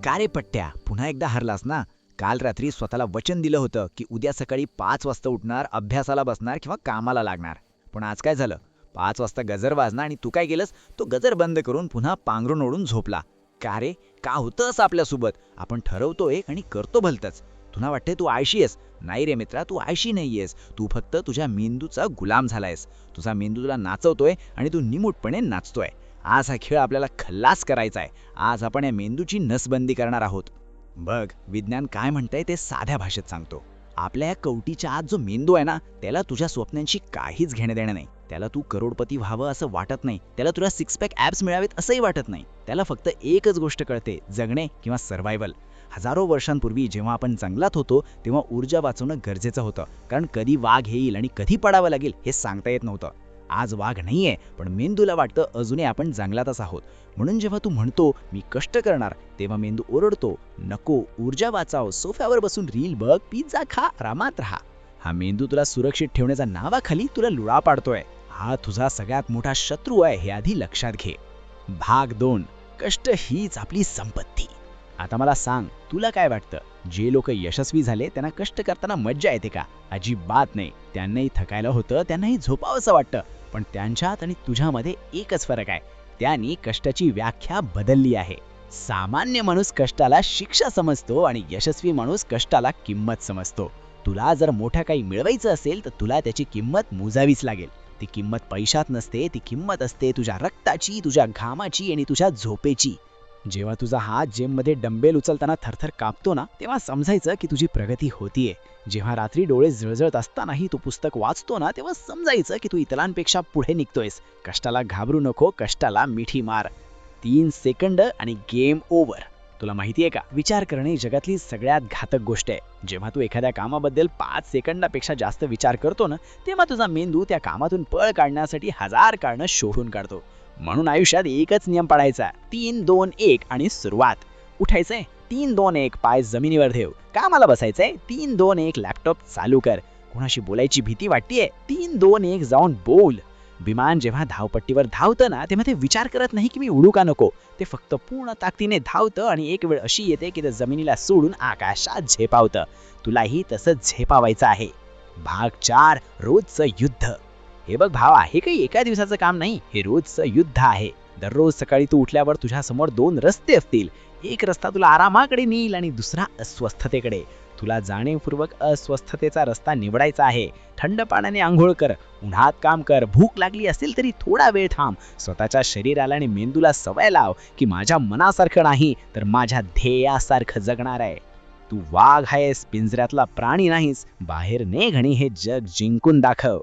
का रे पट्ट्या, पुन्हा एकदा हरलास ना? काल रात्री स्वतःला वचन दिलं होतं की उद्या सकाळी 5 वाजता उठणार, अभ्यासाला बसणार किंवा कामाला लागणार. पण आज काय झालं? 5 वाजता गजर वाजला आणि तू काय केलंस? तो गजर बंद करून पुन्हा पांघरून ओढून झोपला. का रे? का होतं असं आपल्यासोबत? आपण ठरवतो एक आणि करतो भलतंच. तुला वाटते तू आळशी आहेस? नाही रे मित्रा, तू आळशी नाहीयेस. तू फक्त तुझ्या मेंदूचा गुलाम झालायस. तुझा मेंदू तुला नाचवतोय आणि तू निमूटपणे नाचतोय. आज हा खेळ आपल्याला खल्लास करायचा आहे. आज आपण या मेंदूची नसबंदी करणार आहोत. बघ, विज्ञान काय म्हणतंय ते साध्या भाषेत सांगतो. आपल्या या कवटीच्या आत जो मेंदू आहे ना, त्याला तुझ्या स्वप्नांशी काहीच घेणं देणं नाही. त्याला तू करोडपती व्हावं असं वाटत नाही. त्याला तुला सिक्स पॅक ॲब्स मिळावेत असंही वाटत नाही. त्याला फक्त एकच गोष्ट कळते, जगणे किंवा सर्व्हायव्हल. हजारो वर्षांपूर्वी जेव्हा आपण जंगलात होतो तेव्हा ऊर्जा वाचवणं गरजेचं होतं, कारण कधी वाघ येईल आणि कधी पडावं लागेल हे सांगता येत नव्हतं. आज वाघ नाहीये, पण मेंदूला वाटतं अजूनही आपण जंगलातच आहोत. म्हणून जेव्हा तू म्हणतो मी कष्ट करणार, तेव्हा मेंदू ओरडतो, नको, ऊर्जा वाचाव, सोफ्यावर बसून रील बघ, पिझ्झा खा, आरामात राहा. हा मेंदू तुला सुरक्षित ठेवण्याच्या नावाखाली तुला लुळा पाडतोय. हा तुझा सगळ्यात मोठा शत्रू आहे, हे आधी लक्षात घे. भाग 2. कष्ट हीच आपली संपत्ती. आता मला सांग, तुला काय वाटतं? जे लोक यशस्वी झाले त्यांना कष्ट करताना मज्जा येते का? अजिबात नाही. त्यांनाही थकायला होतं, त्यांनाही झोपावंसं वाटतं. पण त्यांच्यात आणि तुझ्यामध्ये एकच फरक आहे, त्यांनी कष्टाची व्याख्या बदलली आहे. सामान्य माणूस कष्टाला शिक्षा समजतो आणि यशस्वी माणूस कष्टाला किंमत समजतो. तुला जर मोठं काही मिळवायचं असेल तर तुला त्याची किंमत मोजावीच लागेल. ती किंमत पैशात नसते, ती किंमत असते तुझ्या रक्ताची, तुझ्या घामाची आणि तुझ्या झोपेची. जेव्हा तुझा हात जिममध्ये डंबेल उचलताना थरथर कापतो ना, तेव्हा समजायचं की तुझी प्रगती होतीये. जेव्हा रात्री डोळे जळजळत असतानाही तू पुस्तक वाचतो ना, तेव्हा समजायचं की तू इतरांपेक्षा पुढे निघतोयस. कष्टाला घाबरू नको, कष्टाला मिठी मार. 3 सेकंद आणि गेम ओव्हर. तुला माहितीये का, विचार करणे जगातली सगळ्यात घातक गोष्ट आहे. जेव्हा तू एखाद्या कामाबद्दल 5 सेकंदापेक्षा जास्त विचार करतो ना, तेव्हा तुझा मेंदू त्या कामातून पळ काढण्यासाठी 1000 कारणं शोधून काढतो. म्हणून आयुष्यात एकच नियम पाळायचा, 3, 2, 1 आणि सुरुवात. उठायचंय, 3, 2, 1 पाय जमिनीवर ठेव. कामाला बसायचंय, 3, 2, 1 लॅपटॉप चालू कर. कोणाशी बोलायची भीती वाटतेय, 3, 2, 1 जाऊन बोल. विमान जेव्हा धावपट्टीवर धावतं ना, तेव्हा ते विचार करत नाही की मी उडू का नको. ते फक्त पूर्ण ताकदीने धावतं आणि एक वेळ अशी येते की ते जमिनीला सोडून आकाशात झेपावतं. तुलाही तसंच झेपावायचं आहे. भाग 4. रोजचं युद्ध. हे बघ भावा, हे काही एका दिवसाचं काम नाही, हे रोजचं युद्ध आहे. दररोज सकाळी तू उठल्यावर तुझ्या समोर 2 रस्ते असतील. एक रस्ता तुला आरामाकडे नेईल आणि दुसरा अस्वस्थतेकडे. तुला जाणीवपूर्वक अस्वस्थतेचा रस्ता निवडायचा आहे. थंड पाण्याने आंघोळ कर, उन्हात काम कर, भूक लागली असेल तरी थोडा वेळ थांब. स्वतःच्या शरीराला आणि मेंदूला सवय लाव की माझ्या मनासारखं नाही तर माझ्या ध्येयासारखं जगणार आहे. तू वाघ आहेस, पिंजऱ्यातला प्राणी नाहीस. बाहेर निघ आणि हे जग जिंकून दाखव.